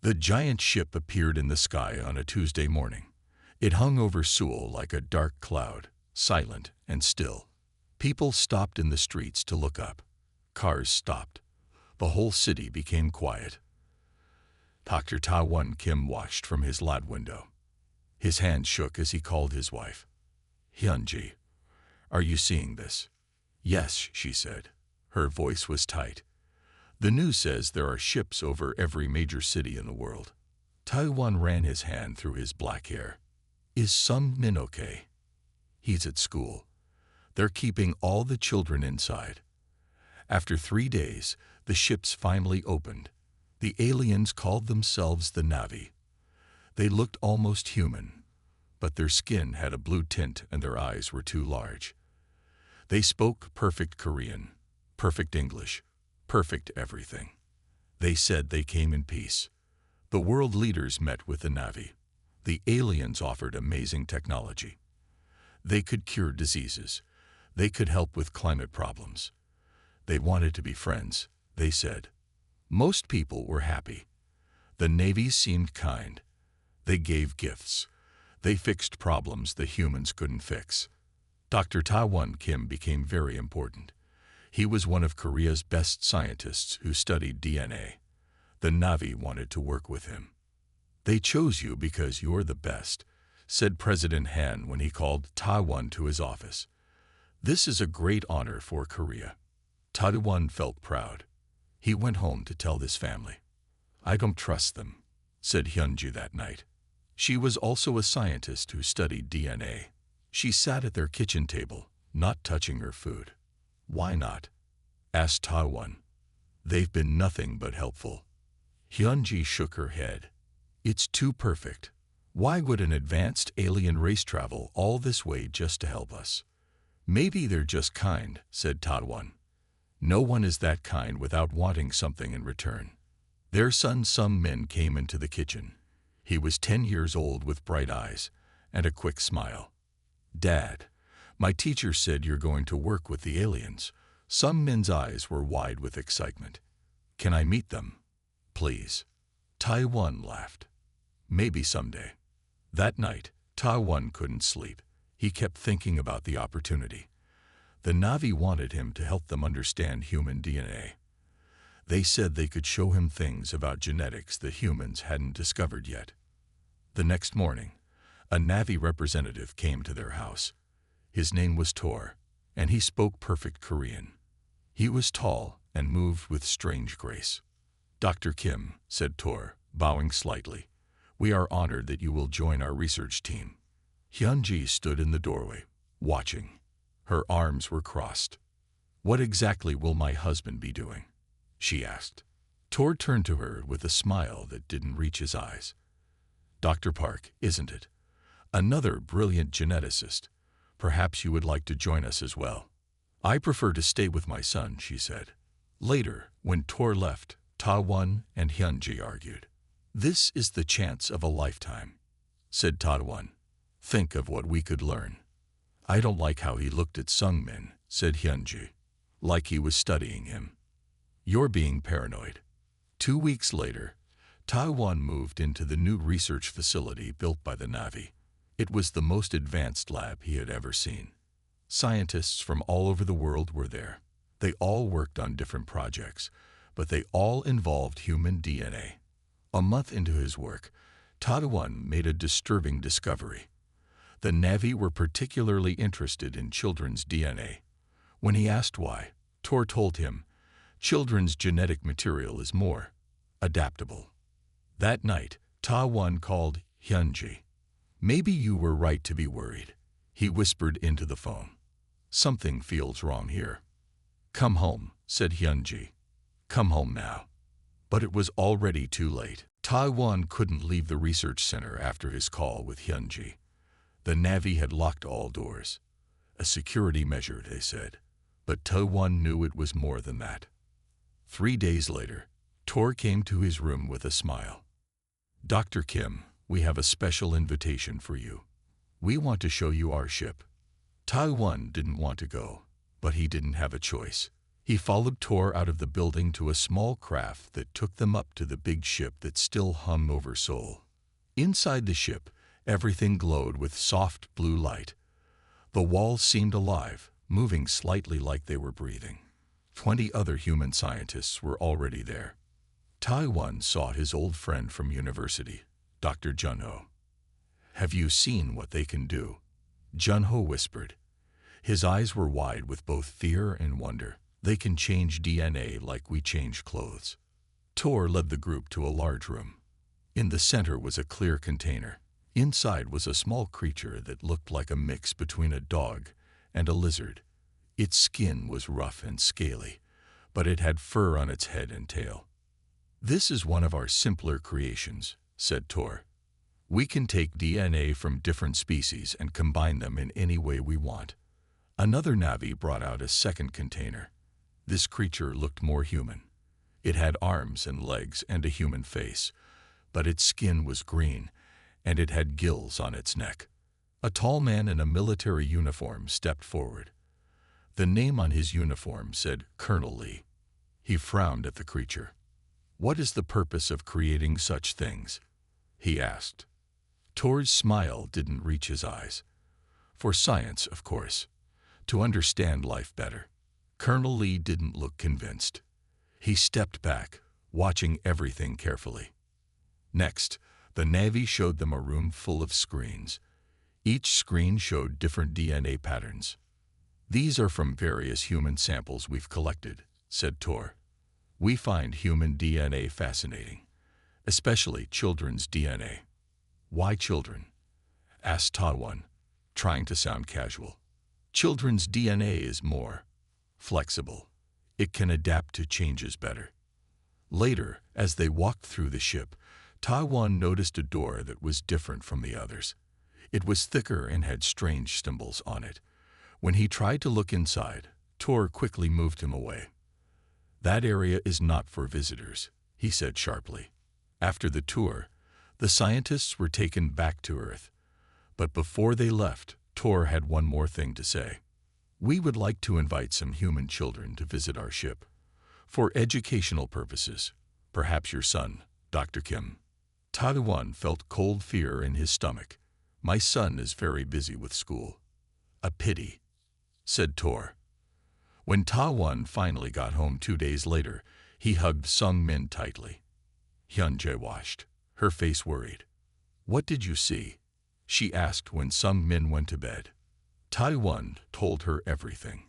The giant ship appeared in the sky on a Tuesday morning. It hung over Seoul like a dark cloud, silent and still. People stopped in the streets to look up. Cars stopped. The whole city became quiet. Dr. Ta-won Kim watched from his lot window. His hand shook as he called his wife. "Hyunji, are you seeing this?" "Yes," she said. Her voice was tight. "The news says there are ships over every major city in the world." Ta-won ran his hand through his black hair. "Is Sung-min okay?" "He's at school. They're keeping all the children inside." After 3 days, the ships finally opened. The aliens called themselves the Na'vi. They looked almost human, but their skin had a blue tint and their eyes were too large. They spoke perfect Korean, perfect English, perfect everything. They said they came in peace. The world leaders met with the Na'vi. The aliens offered amazing technology. They could cure diseases. They could help with climate problems. They wanted to be friends, they said. Most people were happy. The Navy seemed kind. They gave gifts. They fixed problems the humans couldn't fix. Dr. Ta-won Kim became very important. He was one of Korea's best scientists who studied DNA. The Na'vi wanted to work with him. "They chose you because you're the best," said President Han when he called Ta-won to his office. "This is a great honor for Korea." Ta-won felt proud. He went home to tell his family. "I don't trust them," said Hyunji that night. She was also a scientist who studied DNA. She sat at their kitchen table, not touching her food. "Why not?" asked Ta-won. "They've been nothing but helpful." Hyunji shook her head. "It's too perfect. Why would an advanced alien race travel all this way just to help us?" "Maybe they're just kind," said Ta-won. "No one is that kind without wanting something in return." Their son Sung-min came into the kitchen. He was 10 years old with bright eyes and a quick smile. "Dad, my teacher said you're going to work with the aliens." Sung-min's eyes were wide with excitement. "Can I meet them?" "Please." Ta-won laughed. "Maybe someday." That night, Ta-won couldn't sleep. He kept thinking about the opportunity. The Na'vi wanted him to help them understand human DNA. They said they could show him things about genetics that humans hadn't discovered yet. The next morning, a Na'vi representative came to their house. His name was Tor, and he spoke perfect Korean. He was tall and moved with strange grace. "Dr. Kim," said Tor, bowing slightly, "we are honored that you will join our research team." Hyunji stood in the doorway, watching. Her arms were crossed. "What exactly will my husband be doing?" she asked. Tor turned to her with a smile that didn't reach his eyes. "Dr. Park, isn't it? Another brilliant geneticist. Perhaps you would like to join us as well." "I prefer to stay with my son," she said. Later, when Tor left, Ta-won and Hyunji argued. "This is the chance of a lifetime," said Ta-won. "Think of what we could learn." "I don't like how he looked at Sung-min," said Hyunji, "like he was studying him." "You're being paranoid." 2 weeks later, Ta-won moved into the new research facility built by the Na'vi. It was the most advanced lab he had ever seen. Scientists from all over the world were there. They all worked on different projects, but they all involved human DNA. A month into his work, Ta-won made a disturbing discovery. The Na'vi were particularly interested in children's DNA. When he asked why, Tor told him, "Children's genetic material is more adaptable." That night, Ta-won called Hyunji. "Maybe you were right to be worried," he whispered into the phone. "Something feels wrong here." "Come home," said Hyunji. "Come home now." But it was already too late. Ta-won couldn't leave the research center after his call with Hyunji. The Na'vi had locked all doors. A security measure, they said. But Ta-won knew it was more than that. 3 days later, Tor came to his room with a smile. "Dr. Kim, we have a special invitation for you. We want to show you our ship." Ta-won didn't want to go, but he didn't have a choice. He followed Tor out of the building to a small craft that took them up to the big ship that still hung over Seoul. Inside the ship, everything glowed with soft blue light. The walls seemed alive, moving slightly like they were breathing. 20 other human scientists were already there. Taiwan sought his old friend from university, Dr. Junho. "Have you seen what they can do?" Junho whispered. His eyes were wide with both fear and wonder. "They can change DNA like we change clothes." Tor led the group to a large room. In the center was a clear container. Inside was a small creature that looked like a mix between a dog and a lizard. Its skin was rough and scaly, but it had fur on its head and tail. "This is one of our simpler creations," said Tor. "We can take DNA from different species and combine them in any way we want." Another Navi brought out a second container. This creature looked more human. It had arms and legs and a human face, but its skin was green, and it had gills on its neck. A tall man in a military uniform stepped forward. The name on his uniform said Colonel Lee. He frowned at the creature. "What is the purpose of creating such things?" he asked. Tor's smile didn't reach his eyes. "For science, of course. To understand life better." Colonel Lee didn't look convinced. He stepped back, watching everything carefully. Next, the Navy showed them a room full of screens. Each screen showed different DNA patterns. "These are from various human samples we've collected," said Tor. "We find human DNA fascinating, especially children's DNA." "Why children?" asked Taiwan, trying to sound casual. "Children's DNA is more flexible. It can adapt to changes better." Later, as they walked through the ship, Taiwan noticed a door that was different from the others. It was thicker and had strange symbols on it. When he tried to look inside, Tor quickly moved him away. "That area is not for visitors," he said sharply. After the tour, the scientists were taken back to Earth. But before they left, Tor had one more thing to say. "We would like to invite some human children to visit our ship. For educational purposes. Perhaps your son, Dr. Kim." Taiwan felt cold fear in his stomach. "My son is very busy with school." "A pity," said Tor. When Taiwan finally got home 2 days later, he hugged Sung Min tightly. Hyunjae watched, her face worried. "What did you see?" she asked when Sung Min went to bed. Taiwan told her everything.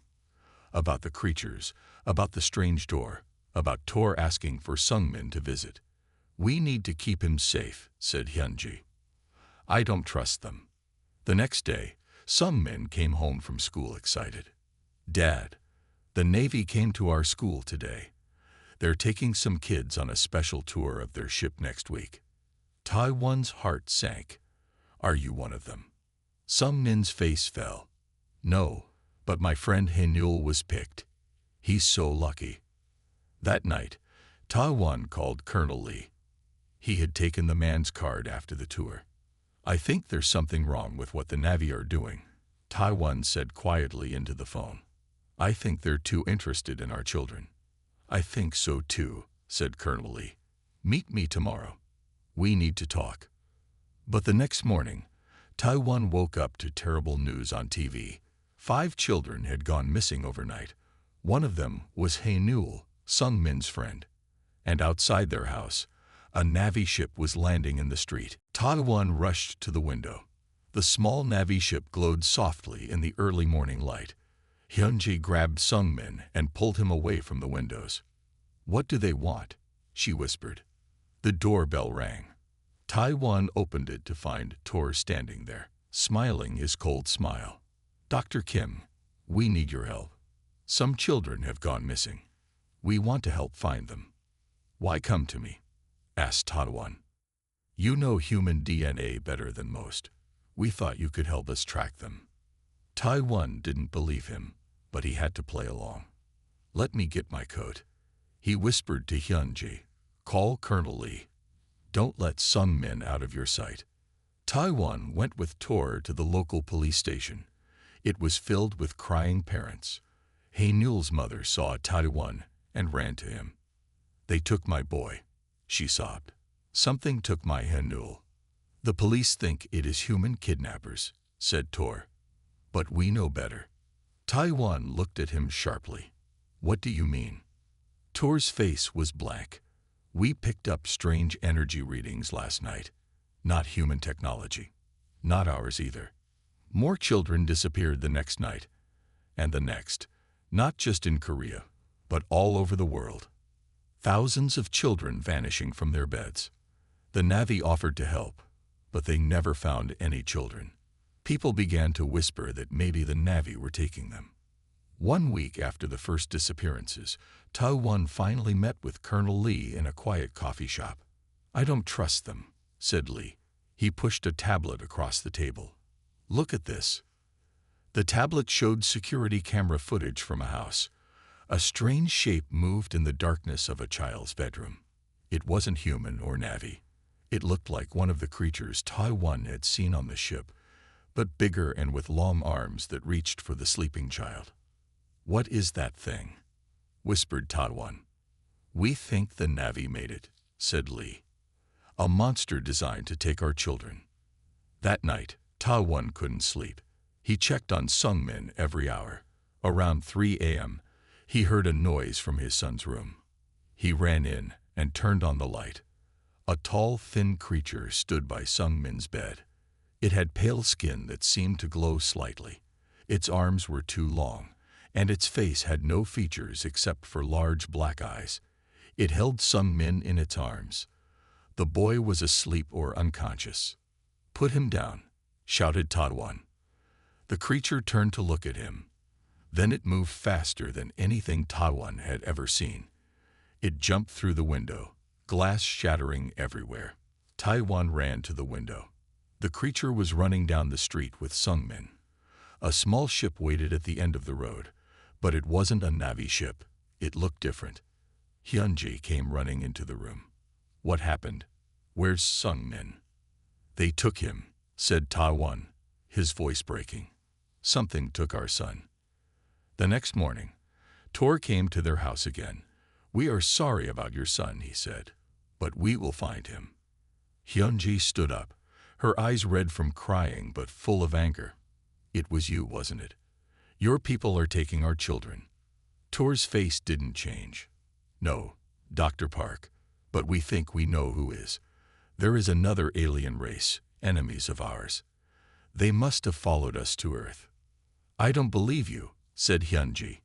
About the creatures, about the strange door, about Tor asking for Sung Min to visit. "We need to keep him safe," said Hyunji. "I don't trust them." The next day, Sung Min came home from school excited. "Dad, the Navy came to our school today. They're taking some kids on a special tour of their ship next week." Taiwan's heart sank. "Are you one of them?" Sung Min's face fell. "No, but my friend Haenul was picked. He's so lucky." That night, Taiwan called Colonel Lee. He had taken the man's card after the tour. "I think there's something wrong with what the Navy are doing," Taiwan said quietly into the phone. "I think they're too interested in our children." "I think so too," said Colonel Lee. "Meet me tomorrow. We need to talk." But the next morning, Taiwan woke up to terrible news on TV. 5 children had gone missing overnight. One of them was Haenul, Sung Min's friend. And outside their house, a Navy ship was landing in the street. Taiwan rushed to the window. The small Navy ship glowed softly in the early morning light. Hyunji grabbed Sung Min and pulled him away from the windows. "What do they want?" she whispered. The doorbell rang. Taiwan opened it to find Tor standing there, smiling his cold smile. "Dr. Kim, we need your help. Some children have gone missing. We want to help find them." "Why come to me?" asked Taiwan. "You know human DNA better than most. We thought you could help us track them." Taiwan didn't believe him, but he had to play along. "Let me get my coat." He whispered to Hyunji, "Call Colonel Lee. Don't let Sung Min out of your sight." Taiwan went with Tor to the local police station. It was filled with crying parents. Haenul's mother saw Taiwan and ran to him. "They took my boy," she sobbed. "Something took my Haenul." "The police think it is human kidnappers," said Tor. "But we know better." Taiwan looked at him sharply. "What do you mean?" Tor's face was blank. "We picked up strange energy readings last night. Not human technology. Not ours either." More children disappeared the next night, and the next, not just in Korea, but all over the world. Thousands of children vanishing from their beds. The Navy offered to help, but they never found any children. People began to whisper that maybe the Navy were taking them. 1 week after the first disappearances, Taiwan finally met with Colonel Lee in a quiet coffee shop. "I don't trust them," said Lee. He pushed a tablet across the table. "Look at this." The tablet showed security camera footage from a house. A strange shape moved in the darkness of a child's bedroom. It wasn't human or Navy. It looked like one of the creatures Taiwan had seen on the ship, but bigger and with long arms that reached for the sleeping child. "What is that thing?" whispered Taiwan. "We think the Navy made it," said Lee. "A monster designed to take our children." That night, Taiwan couldn't sleep. He checked on Sungmin every hour. Around 3 a.m., he heard a noise from his son's room. He ran in and turned on the light. A tall, thin creature stood by Sungmin's bed. It had pale skin that seemed to glow slightly. Its arms were too long, and its face had no features except for large black eyes. It held Sungmin in its arms. The boy was asleep or unconscious. "Put him down," shouted Taiwan. The creature turned to look at him. Then it moved faster than anything Taiwan had ever seen. It jumped through the window, glass shattering everywhere. Taiwan ran to the window. The creature was running down the street with Sungmin. A small ship waited at the end of the road, but it wasn't a Navy ship. It looked different. Hyunji came running into the room. "What happened? Where's Sungmin?" "They took him," said Taiwan, his voice breaking. "Something took our son." The next morning, Tor came to their house again. "We are sorry about your son," he said, "but we will find him." Hyunji stood up, her eyes red from crying but full of anger. "It was you, wasn't it? Your people are taking our children." Tor's face didn't change. "No, Dr. Park, but we think we know who is. There is another alien race, enemies of ours. They must have followed us to Earth." "I don't believe you," said Hyunji.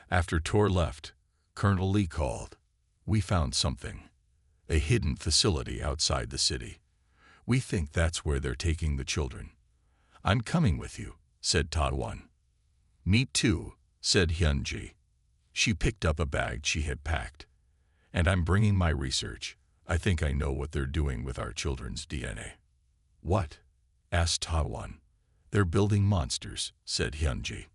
After Tor left, Colonel Lee called. "We found something. A hidden facility outside the city. We think that's where they're taking the children." "I'm coming with you," said Taiwan. "Me too," said Hyunji. She picked up a bag she had packed. "And I'm bringing my research. I think I know what they're doing with our children's DNA." "What?" asked Taiwan. "They're building monsters," said Hyunji.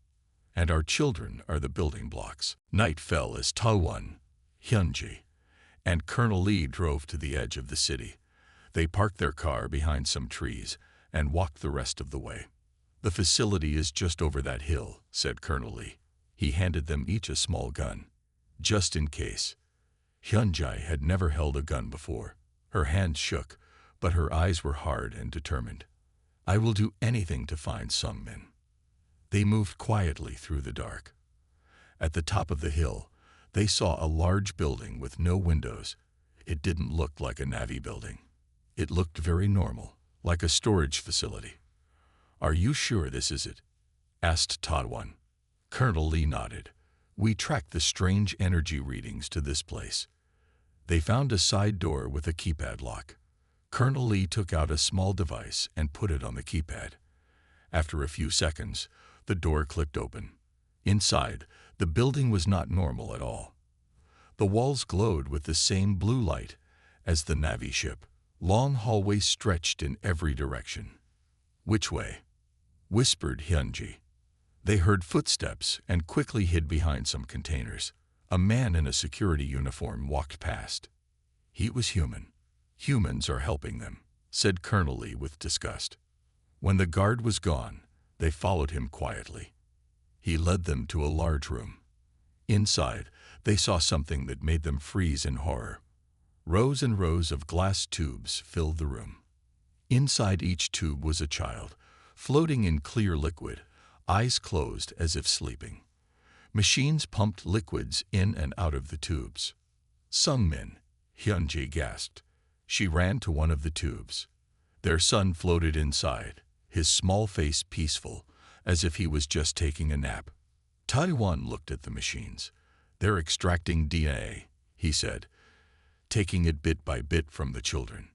"And our children are the building blocks." Night fell as Taiwan, Hyunji, and Colonel Lee drove to the edge of the city. They parked their car behind some trees and walked the rest of the way. "The facility is just over that hill," said Colonel Lee. He handed them each a small gun, just in case. Hyunji had never held a gun before. Her hands shook, but her eyes were hard and determined. "I will do anything to find Sungmin." They moved quietly through the dark. At the top of the hill, they saw a large building with no windows. It didn't look like a Navy building. It looked very normal, like a storage facility. "Are you sure this is it?" asked Taiwan. Colonel Lee nodded. "We tracked the strange energy readings to this place." They found a side door with a keypad lock. Colonel Lee took out a small device and put it on the keypad. After a few seconds, the door clicked open. Inside, the building was not normal at all. The walls glowed with the same blue light as the Navy ship. Long hallways stretched in every direction. "Which way?" whispered Hyunji. They heard footsteps and quickly hid behind some containers. A man in a security uniform walked past. He was human. "Humans are helping them," said Colonel Lee with disgust. When the guard was gone, they followed him quietly. He led them to a large room. Inside, they saw something that made them freeze in horror. Rows and rows of glass tubes filled the room. Inside each tube was a child, floating in clear liquid, eyes closed as if sleeping. Machines pumped liquids in and out of the tubes. Sungmin, Hyunji gasped. She ran to one of the tubes. Their son floated inside, his small face peaceful, as if he was just taking a nap. Taiwan looked at the machines. They're extracting DNA, he said, taking it bit by bit from the children.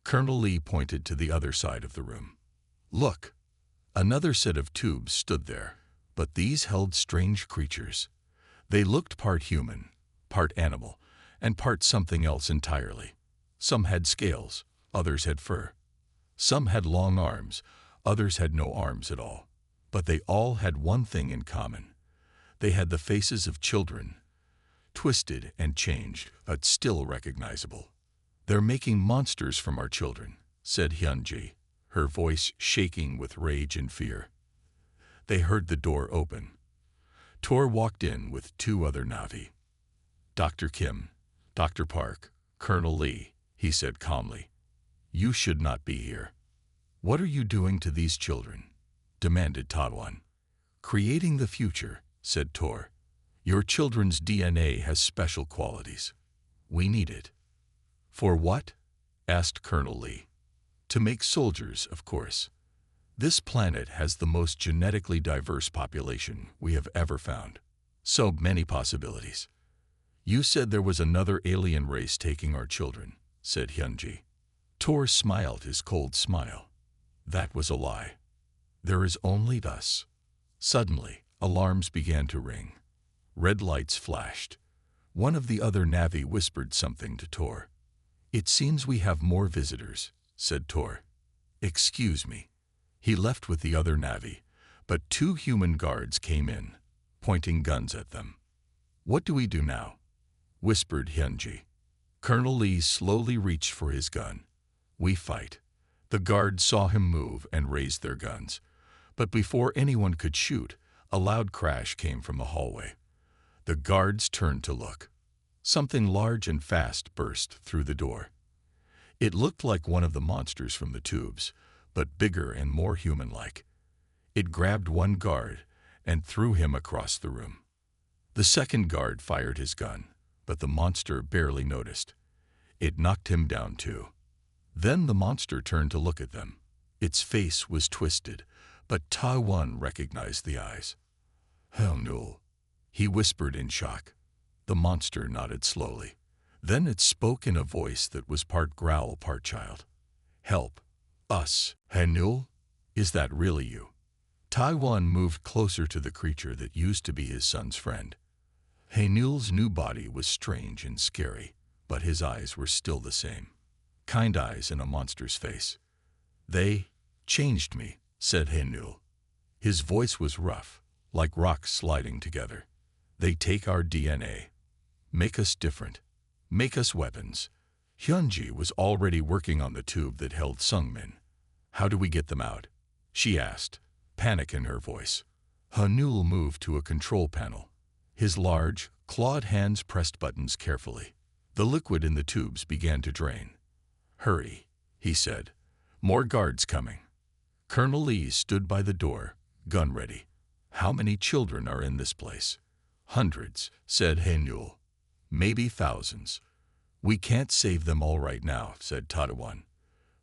Colonel Lee pointed to the other side of the room. Look! Another set of tubes stood there, but these held strange creatures. They looked part human, part animal, and part something else entirely. Some had scales, others had fur. Some had long arms, others had no arms at all. But they all had one thing in common. They had the faces of children, twisted and changed, but still recognizable. They're making monsters from our children, said Hyunji, her voice shaking with rage and fear. They heard the door open. Tor walked in with two other Navi. Dr. Kim, Dr. Park, Colonel Lee, he said calmly. You should not be here. What are you doing to these children? Demanded Taiwan. Creating the future, said Tor. Your children's DNA has special qualities. We need it. For what? Asked Colonel Lee. To make soldiers, of course. This planet has the most genetically diverse population we have ever found. So many possibilities. You said there was another alien race taking our children, said Hyunji. Tor smiled his cold smile. That was a lie. There is only us. Suddenly, alarms began to ring. Red lights flashed. One of the other Navi whispered something to Tor. It seems we have more visitors, said Tor. Excuse me. He left with the other Navi, but two human guards came in, pointing guns at them. What do we do now? Whispered Hyunji. Colonel Lee slowly reached for his gun. We fight. The guards saw him move and raised their guns. But before anyone could shoot, a loud crash came from the hallway. The guards turned to look. Something large and fast burst through the door. It looked like one of the monsters from the tubes, but bigger and more human-like. It grabbed one guard and threw him across the room. The second guard fired his gun, but the monster barely noticed. It knocked him down too. Then the monster turned to look at them. Its face was twisted, but Taiwan recognized the eyes. Hell no, he whispered in shock. The monster nodded slowly. Then it spoke in a voice that was part growl, part child. Help. Us. Hanul? Is that really you? Taiwan moved closer to the creature that used to be his son's friend. Hanul's new body was strange and scary, but his eyes were still the same. Kind eyes in a monster's face. They changed me, said Hanul. His voice was rough, like rocks sliding together. They take our DNA. Make us different. Make us weapons. Hyunji was already working on the tube that held Sungmin. How do we get them out? She asked, panic in her voice. Hanul moved to a control panel. His large, clawed hands pressed buttons carefully. The liquid in the tubes began to drain. Hurry, he said. More guards coming. Colonel Lee stood by the door, gun ready. How many children are in this place? Hundreds, said Hanul. Maybe thousands. We can't save them all right now, said Taiwan.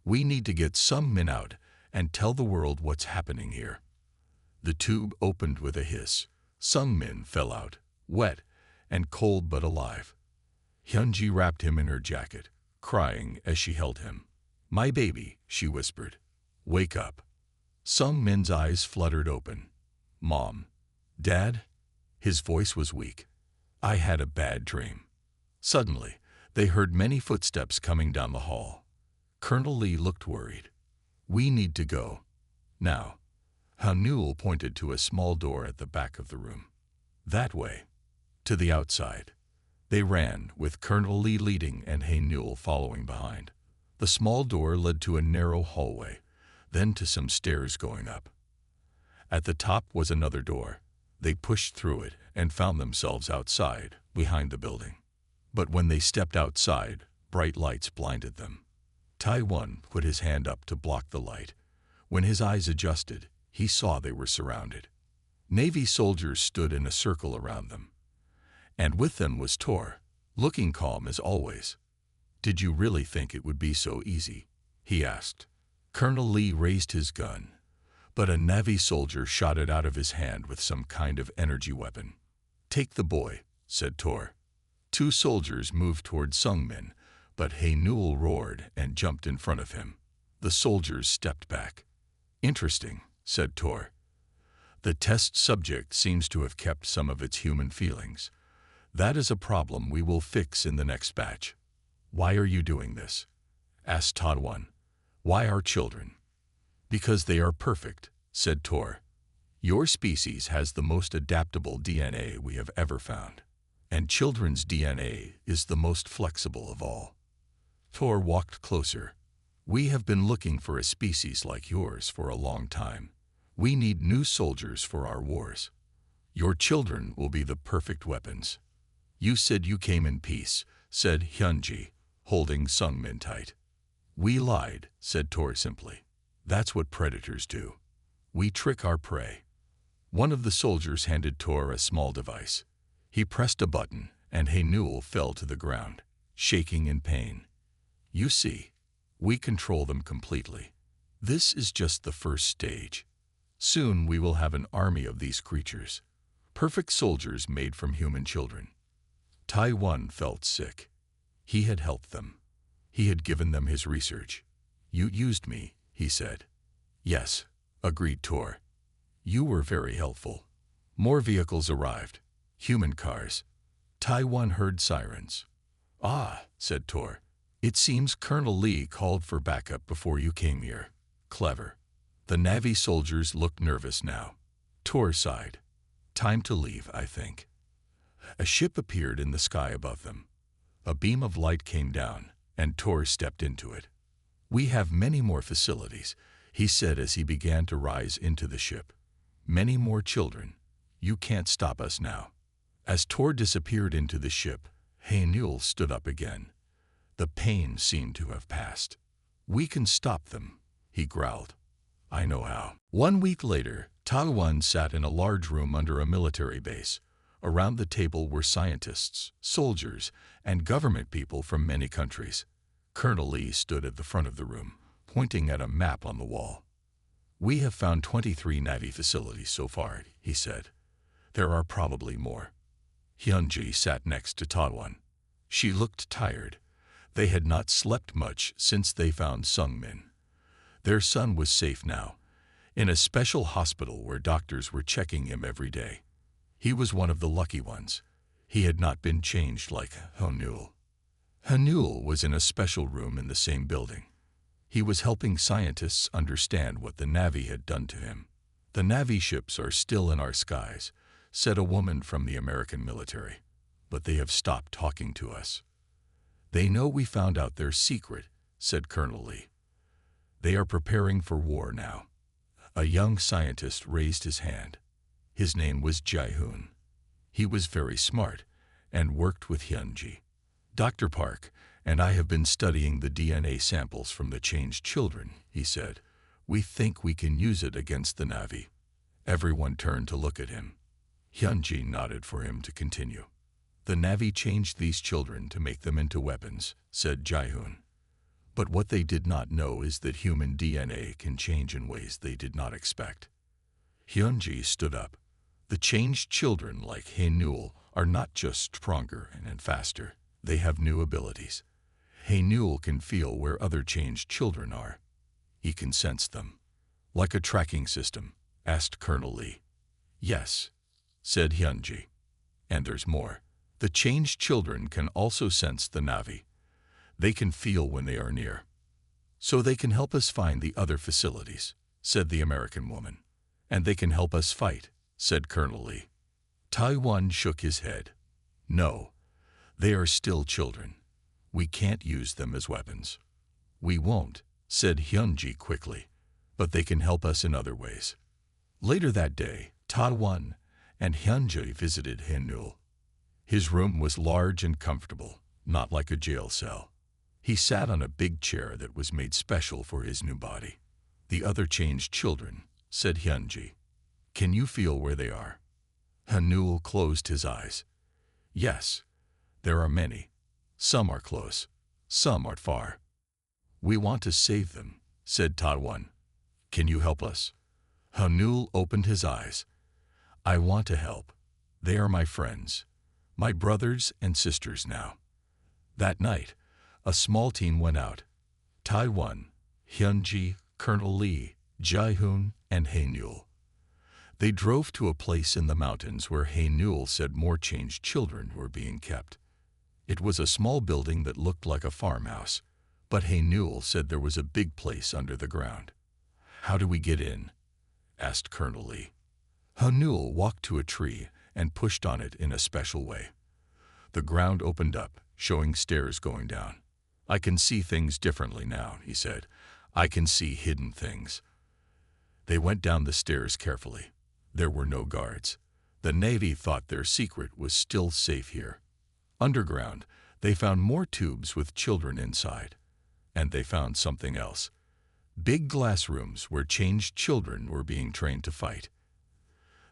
We need to get Sungmin out and tell the world what's happening here. The tube opened with a hiss. Sungmin fell out, wet and cold but alive. Hyunji wrapped him in her jacket, crying as she held him. My baby, she whispered. Wake up. Sungmin's eyes fluttered open. Mom. Dad? His voice was weak. I had a bad dream. Suddenly, they heard many footsteps coming down the hall. Colonel Lee looked worried. We need to go. Now. Hanul pointed to a small door at the back of the room. That way. To the outside. They ran, with Colonel Lee leading and Hanul following behind. The small door led to a narrow hallway, then to some stairs going up. At the top was another door. They pushed through it and found themselves outside, behind the building. But when they stepped outside, bright lights blinded them. Taiwan put his hand up to block the light. When his eyes adjusted, he saw they were surrounded. Navy soldiers stood in a circle around them. And with them was Tor, looking calm as always. "Did you really think it would be so easy?" he asked. Colonel Lee raised his gun, but a Navy soldier shot it out of his hand with some kind of energy weapon. "Take the boy," said Tor. Two soldiers moved toward Sungmin, but Hae-Newell roared and jumped in front of him. The soldiers stepped back. "Interesting," said Tor. "The test subject seems to have kept some of its human feelings. That is a problem we will fix in the next batch." "Why are you doing this?" asked Taiwan. "Why our children?" "Because they are perfect," said Tor. "Your species has the most adaptable DNA we have ever found, and children's DNA is the most flexible of all." Tor walked closer. "We have been looking for a species like yours for a long time. We need new soldiers for our wars. Your children will be the perfect weapons." "You said you came in peace," said Hyunji, holding Sungmin tight. "We lied," said Tor simply. "That's what predators do. We trick our prey." One of the soldiers handed Tor a small device. He pressed a button, and Hae-Newell fell to the ground, shaking in pain. "You see, we control them completely. This is just the first stage. Soon we will have an army of these creatures, perfect soldiers made from human children." Taiwan felt sick. He had helped them. He had given them his research. "You used me," he said. "Yes," agreed Tor. "You were very helpful." More vehicles arrived. Human cars. Taiwan heard sirens. "Ah," said Tor. "It seems Colonel Lee called for backup before you came here. Clever." The Navy soldiers looked nervous now. Tor sighed. "Time to leave, I think." A ship appeared in the sky above them. A beam of light came down, and Tor stepped into it. "We have many more facilities," he said as he began to rise into the ship. "Many more children. You can't stop us now." As Tor disappeared into the ship, Hae-Newell stood up again. The pain seemed to have passed. "We can stop them," he growled. "I know how." 1 week later, Taiwan sat in a large room under a military base. Around the table were scientists, soldiers, and government people from many countries. Colonel Lee stood at the front of the room, pointing at a map on the wall. "We have found 23 Navy facilities so far," he said. "There are probably more." Hyunji sat next to Taiwan. She looked tired. They had not slept much since they found Sungmin. Their son was safe now, in a special hospital where doctors were checking him every day. He was one of the lucky ones. He had not been changed like Hae-Newell. Hae-Newell was in a special room in the same building. He was helping scientists understand what the Navy had done to him. "The Navy ships are still in our skies," said a woman from the American military, "but they have stopped talking to us." "They know we found out their secret," said Colonel Lee. "They are preparing for war now." A young scientist raised his hand. His name was Jae-hoon. He was very smart and worked with Hyunji. "Dr. Park and I have been studying the DNA samples from the changed children," he said. "We think we can use it against the Navy." Everyone turned to look at him. Hyunji nodded for him to continue. "The Navy changed these children to make them into weapons," said Jae-hoon. "But what they did not know is that human DNA can change in ways they did not expect." Hyunji stood up. "The changed children like Hae-Newell are not just stronger and faster. They have new abilities. Hae-Newell can feel where other changed children are. He can sense them." "Like a tracking system?" asked Colonel Lee. "Yes," said Hyunji. "And there's more. The changed children can also sense the Navy. They can feel when they are near. So they can help us find the other facilities," said the American woman. "And they can help us fight," said Colonel Lee. Taiwan shook his head. "No, they are still children. We can't use them as weapons." "We won't," said Hyunji quickly, "but they can help us in other ways." Later that day, Taiwan and Hyunjae visited Haenul. His room was large and comfortable, not like a jail cell. He sat on a big chair that was made special for his new body. "The other changed children," said Hyunjae. "Can you feel where they are?" Haenul closed his eyes. "Yes, there are many. Some are close, some are far. We want to save them," said Taiwan. "Can you help us?" Haenul opened his eyes. "I want to help. They are my friends, my brothers and sisters now." That night, a small team went out. Taiwan, Hyunjae, Colonel Lee, Jae-hoon, and Haenul. They drove to a place in the mountains where Haenul said more changed children were being kept. It was a small building that looked like a farmhouse, but Haenul said there was a big place under the ground. "How do we get in?" asked Colonel Lee. Haenul walked to a tree and pushed on it in a special way. The ground opened up, showing stairs going down. "I can see things differently now," he said. "I can see hidden things." They went down the stairs carefully. There were no guards. The Navy thought their secret was still safe here. Underground, they found more tubes with children inside. And they found something else. Big glass rooms where changed children were being trained to fight.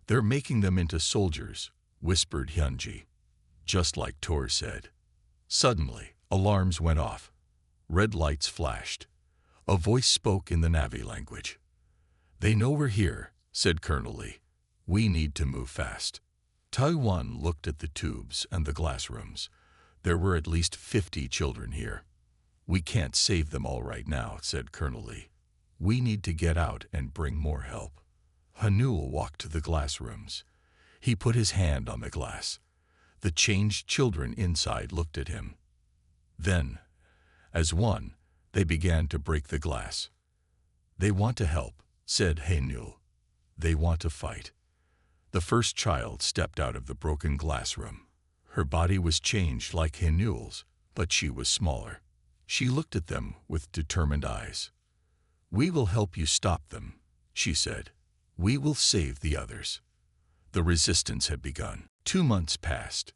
"They're making them into soldiers," whispered Hyunjae. Just like Tor said. Suddenly, alarms went off. Red lights flashed. A voice spoke in the Na'vi language. "They know we're here," said Colonel Lee. "We need to move fast." Taiwan looked at the tubes and the glass rooms. There were at least 50 children here. "We can't save them all right now," said Colonel Lee. "We need to get out and bring more help." Haenul walked to the glass rooms. He put his hand on the glass. The changed children inside looked at him. Then, as one, they began to break the glass. "They want to help," said Haenul. "They want to fight." The first child stepped out of the broken glass room. Her body was changed like Haenul's, but she was smaller. She looked at them with determined eyes. "We will help you stop them," she said. "We will save the others." The resistance had begun. 2 months passed.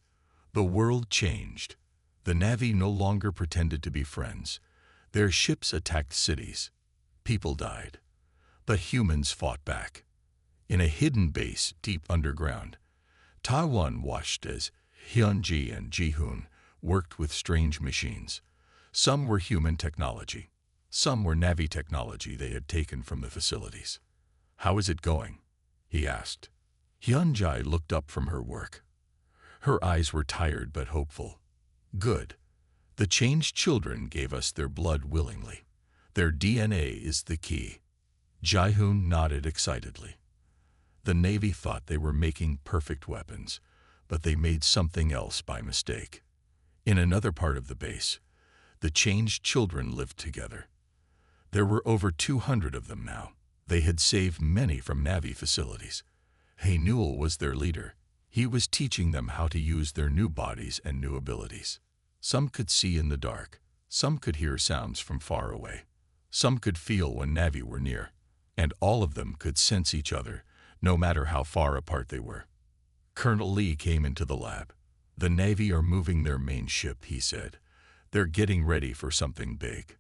The world changed. The Navy no longer pretended to be friends. Their ships attacked cities. People died. But humans fought back. In a hidden base deep underground, Taiwan watched as Hyunjae and Ji-hoon worked with strange machines. Some were human technology. Some were Navy technology they had taken from the facilities. "How is it going?" he asked. Hyunjae looked up from her work. Her eyes were tired but hopeful. "Good. The changed children gave us their blood willingly. Their DNA is the key." Jae-hoon nodded excitedly. The Navy thought they were making perfect weapons, but they made something else by mistake. In another part of the base, the changed children lived together. There were over 200 of them now. They had saved many from Navy facilities. Haenul was their leader. He was teaching them how to use their new bodies and new abilities. Some could see in the dark. Some could hear sounds from far away. Some could feel when Navy were near. And all of them could sense each other, no matter how far apart they were. Colonel Lee came into the lab. "The Navy are moving their main ship," he said. "They're getting ready for something big."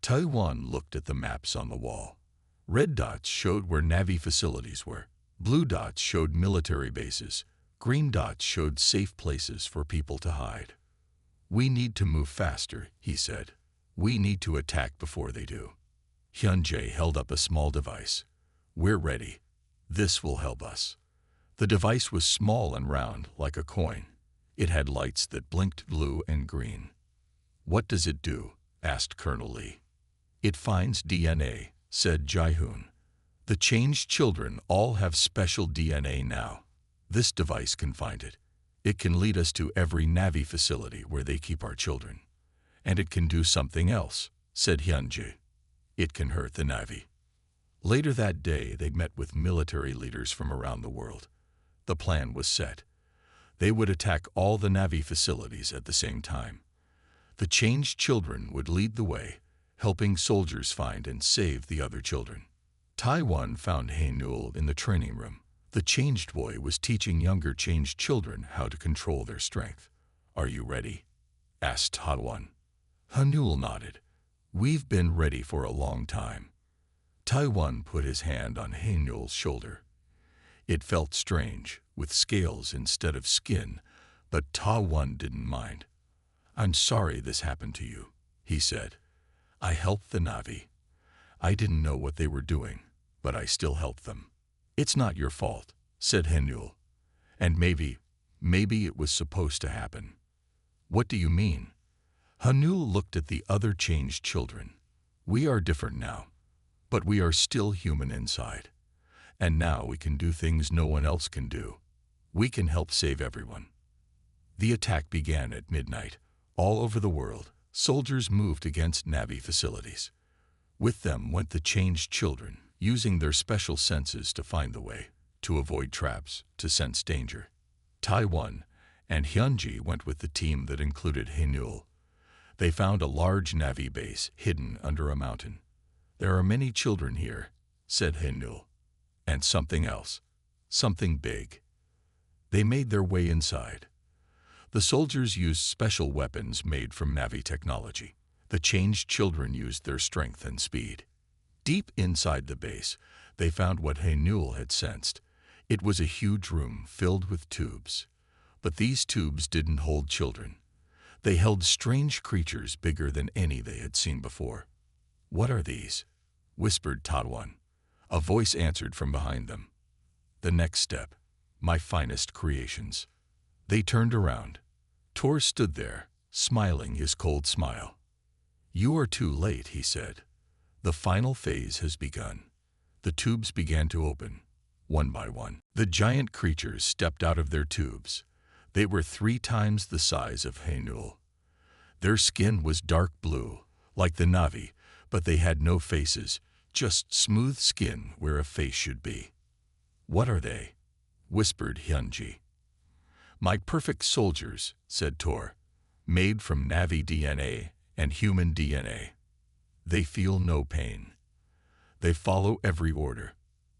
Taiwan looked at the maps on the wall. Red dots showed where Navy facilities were. Blue dots showed military bases. Green dots showed safe places for people to hide. "We need to move faster," he said. "We need to attack before they do." Hyunjae held up a small device. "We're ready. This will help us." The device was small and round, like a coin. It had lights that blinked blue and green. "What does it do?" asked Colonel Lee. "It finds DNA," said Jae-hoon. "The changed children all have special DNA now. This device can find it. It can lead us to every Navy facility where they keep our children. And it can do something else," said Hyunjae. "It can hurt the Navy." Later that day, they met with military leaders from around the world. The plan was set. They would attack all the Navy facilities at the same time. The changed children would lead the way, helping soldiers find and save the other children. Taiwan found Haenul in the training room. The changed boy was teaching younger changed children how to control their strength. "Are you ready?" asked Taiwan. Hanul nodded. "We've been ready for a long time." Taiwan put his hand on Hanul's shoulder. It felt strange, with scales instead of skin, but Taiwan didn't mind. "I'm sorry this happened to you," he said. "I helped the Navi. I didn't know what they were doing, but I still helped them." "It's not your fault," said Hanul. "And maybe it was supposed to happen." "What do you mean?" Hanul looked at the other changed children. "We are different now, but we are still human inside. And now we can do things no one else can do. We can help save everyone." The attack began at midnight. All over the world, soldiers moved against Navi facilities. With them went the changed children, using their special senses to find the way, to avoid traps, to sense danger. Taiwan and Hyunji went with the team that included Hanul. They found a large Navi base hidden under a mountain. "There are many children here," said Hanul. "And something else, something big." They made their way inside. The soldiers used special weapons made from Navi technology. The changed children used their strength and speed. Deep inside the base, they found what Hanul had sensed. It was a huge room filled with tubes. But these tubes didn't hold children. They held strange creatures bigger than any they had seen before. "What are these?" whispered Taiwan. A voice answered from behind them. "The next step, my finest creations." They turned around. Tor stood there, smiling his cold smile. "You are too late," he said. "The final phase has begun." The tubes began to open, one by one. The giant creatures stepped out of their tubes. They were 3 times the size of Hanul. Their skin was dark blue, like the Navi, but they had no faces, just smooth skin where a face should be. "What are they?" whispered Hyunji. "My perfect soldiers," said Tor, "made from Navi DNA and human DNA. They feel no pain. They follow every order.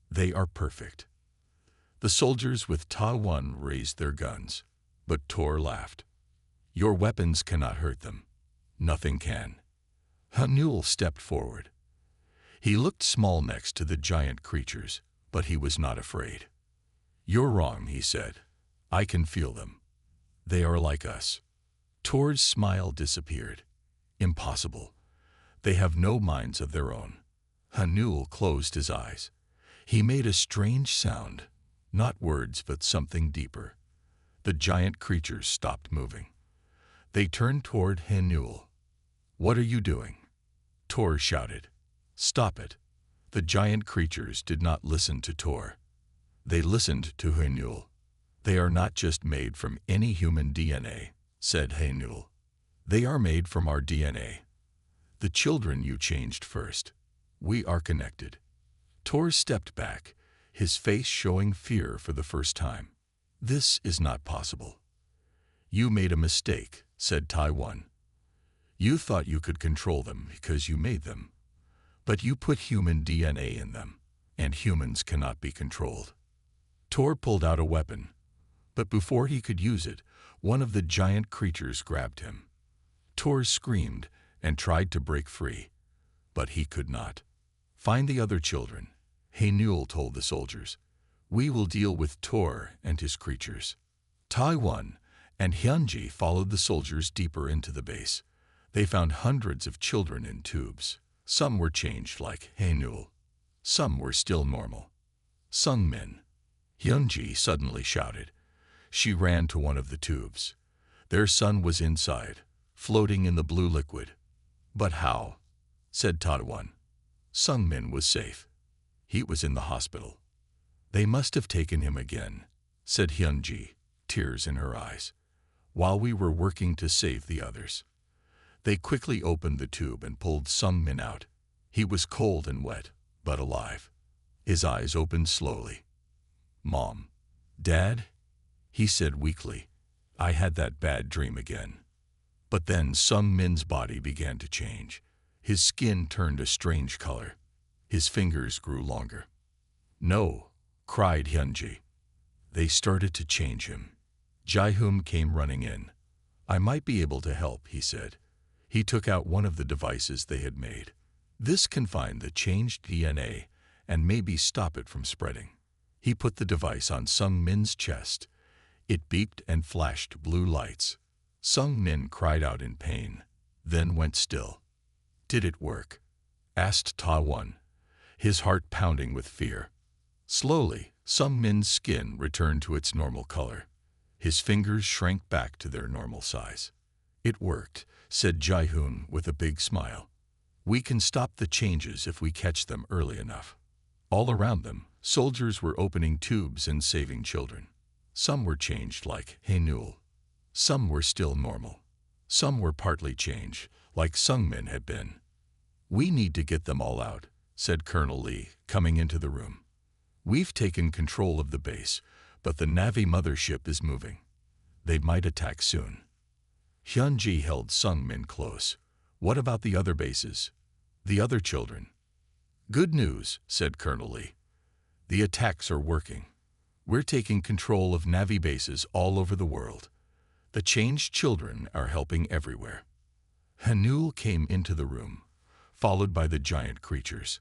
They are perfect." The soldiers with Taiwan raised their guns, but Tor laughed. "Your weapons cannot hurt them. Nothing can." Hanul stepped forward. He looked small next to the giant creatures, but he was not afraid. "You're wrong," he said. "I can feel them. They are like us." Tor's smile disappeared. "Impossible. They have no minds of their own." Hanul closed his eyes. He made a strange sound, not words but something deeper. The giant creatures stopped moving. They turned toward Hanul. "What are you doing?" Tor shouted. "Stop it." The giant creatures did not listen to Tor. They listened to Hanul. "They are not just made from any human DNA," said Hanul. "They are made from our DNA. The children you changed first. We are connected." Tor stepped back, his face showing fear for the first time. "This is not possible." "You made a mistake," said Taiwan. "You thought you could control them because you made them. But you put human DNA in them, and humans cannot be controlled." Tor pulled out a weapon, but before he could use it, one of the giant creatures grabbed him. Tor screamed and tried to break free, but he could not. "Find the other children," Hanul told the soldiers. "We will deal with Tor and his creatures." Taiwan and Hyunji followed the soldiers deeper into the base. They found hundreds of children in tubes. Some were changed like Hanul. Some were still normal. "Sungmin," Hyunji suddenly shouted. She ran to one of the tubes. Their son was inside, floating in the blue liquid. "But how?" said Taiwan. "Sungmin was safe. He was in the hospital." "They must have taken him again," said Hyunji, tears in her eyes, "while we were working to save the others." They quickly opened the tube and pulled Sungmin out. He was cold and wet, but alive. His eyes opened slowly. "Mom, Dad," he said weakly, "I had that bad dream again." But then Sungmin's body began to change. His skin turned a strange color. His fingers grew longer. "No," cried Hyunji. They started to change him. Ji-hoon came running in. "I might be able to help," he said. He took out one of the devices they had made. "This can find the changed DNA and maybe stop it from spreading." He put the device on Sung Min's chest. It beeped and flashed blue lights. Sung Min cried out in pain, then went still. "Did it work?" asked Ta-won, his heart pounding with fear. Slowly, Sung Min's skin returned to its normal color. His fingers shrank back to their normal size. "It worked," said Ji-hoon with a big smile. "We can stop the changes if we catch them early enough." All around them, soldiers were opening tubes and saving children. Some were changed like Hae-nul. Some were still normal. Some were partly changed, like Sung Min had been. "We need to get them all out," said Colonel Lee, coming into the room. "We've taken control of the base, but the Na'vi mothership is moving. They might attack soon." Hyun-ji held Sung Min close. "What about the other bases? The other children?" "Good news," said Colonel Lee. "The attacks are working. We're taking control of Na'vi bases all over the world. The changed children are helping everywhere." Hae-nul came into the room, followed by the giant creatures.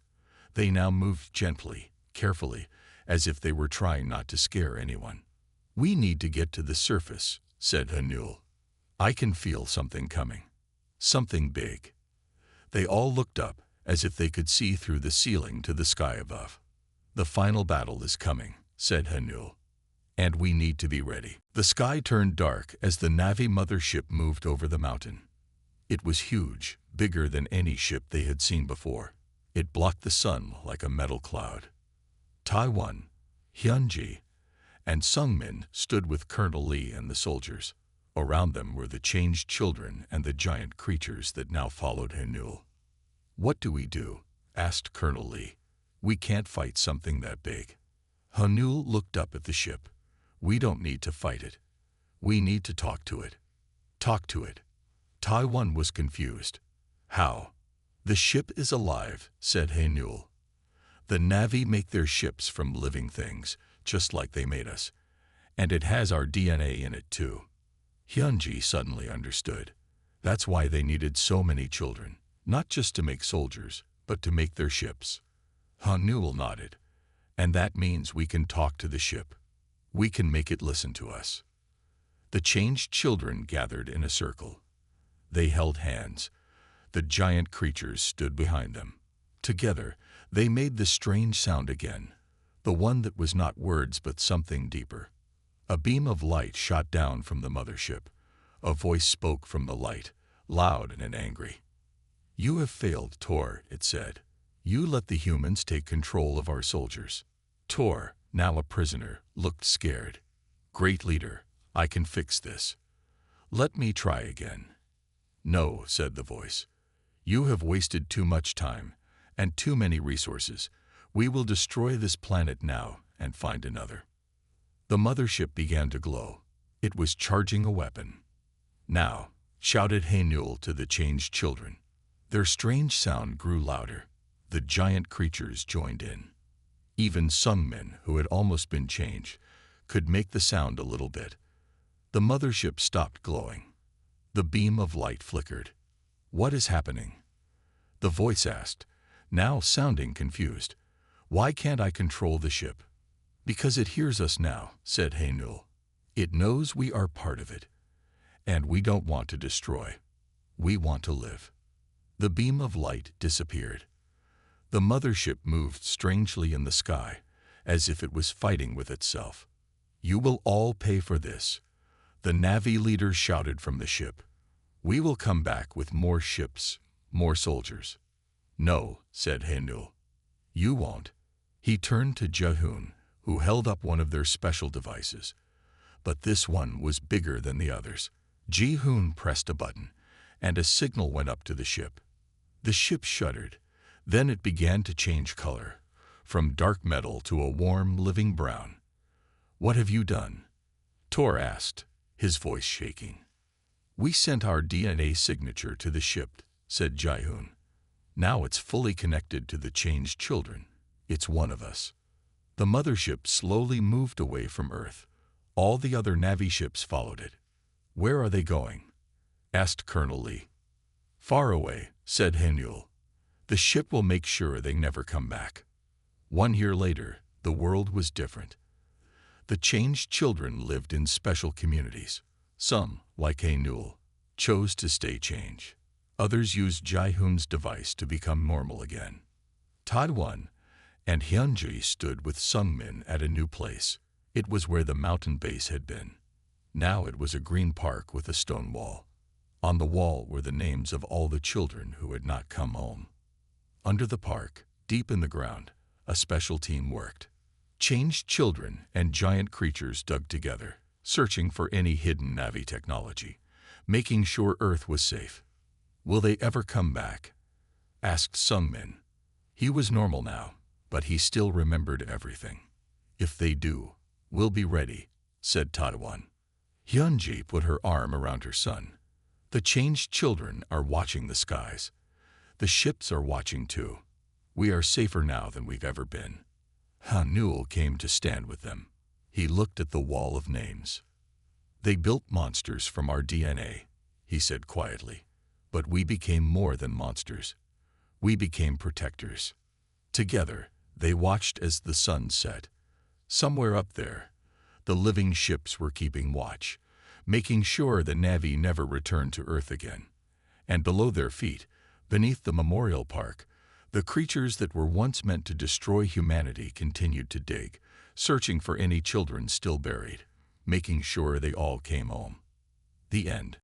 They now moved gently, carefully, as if they were trying not to scare anyone. "We need to get to the surface," said Hae-nul. "I can feel something coming. Something big." They all looked up, as if they could see through the ceiling to the sky above. "The final battle is coming," said Hae-nul. "And we need to be ready." The sky turned dark as the Na'vi mothership moved over the mountain. It was huge, bigger than any ship they had seen before. It blocked the sun like a metal cloud. Ta-won, Hyun-ji, and Sung Min stood with Colonel Lee and the soldiers. Around them were the changed children and the giant creatures that now followed Hae-nul. "What do we do?" asked Colonel Lee. "We can't fight something that big." Hae-nul looked up at the ship. "We don't need to fight it. We need to talk to it." "Talk to it?" Ta-won was confused. "How?" "The ship is alive," said Hae-nul. "The Na'vi make their ships from living things, just like they made us. And it has our DNA in it too." Hyun-ji suddenly understood. That's why they needed so many children, not just to make soldiers, but to make their ships. Hae-nul nodded. "And that means we can talk to the ship. We can make it listen to us." The changed children gathered in a circle. They held hands. The giant creatures stood behind them. Together, they made the strange sound again, the one that was not words but something deeper. A beam of light shot down from the mothership. A voice spoke from the light, loud and angry. "You have failed, Tor," it said. "You let the humans take control of our soldiers." Tor, now a prisoner, looked scared. "Great leader, I can fix this. Let me try again." "No," said the voice. "You have wasted too much time and too many resources. We will destroy this planet now and find another." The mothership began to glow. It was charging a weapon. "Now," shouted Hae-nul to the changed children. Their strange sound grew louder. The giant creatures joined in. Even Sung Min, who had almost been changed, could make the sound a little bit. The mothership stopped glowing. The beam of light flickered. "What is happening?" the voice asked, now sounding confused. "Why can't I control the ship?" "Because it hears us now," said Hae-nul. "It knows we are part of it. And we don't want to destroy. We want to live." The beam of light disappeared. The mothership moved strangely in the sky, as if it was fighting with itself. "You will all pay for this," the Na'vi leader shouted from the ship. "We will come back with more ships, more soldiers." "No," said Hae-nul. "You won't." He turned to Ji-hoon, who held up one of their special devices. But this one was bigger than the others. Ji-hoon pressed a button, and a signal went up to the ship. The ship shuddered. Then it began to change color, from dark metal to a warm, living brown. "What have you done?" Tor asked, his voice shaking. "We sent our DNA signature to the ship," said Ji-hoon. "Now it's fully connected to the changed children. It's one of us." The mothership slowly moved away from Earth. All the other Navy ships followed it. "Where are they going?" asked Colonel Lee. "Far away," said Henule. "The ship will make sure they never come back." 1 year later, the world was different. The changed children lived in special communities. Some, like Henule, chose to stay changed. Others used Jaehoon's device to become normal again. Taiwan and Hyunji stood with Sungmin at a new place. It was where the mountain base had been. Now it was a green park with a stone wall. On the wall were the names of all the children who had not come home. Under the park, deep in the ground, a special team worked. Changed children and giant creatures dug together, searching for any hidden Navi technology, making sure Earth was safe. "Will they ever come back?" asked Sungmin. He was normal now, but he still remembered everything. "If they do, we'll be ready," said Taiwan. Hyunji put her arm around her son. "The changed children are watching the skies. The ships are watching too. We are safer now than we've ever been." Hanul came to stand with them. He looked at the wall of names. "They built monsters from our DNA," he said quietly. "But we became more than monsters. We became protectors." Together, they watched as the sun set. Somewhere up there, the living ships were keeping watch, making sure the Navi never returned to Earth again. And below their feet, beneath the memorial park, the creatures that were once meant to destroy humanity continued to dig, searching for any children still buried, making sure they all came home. The end.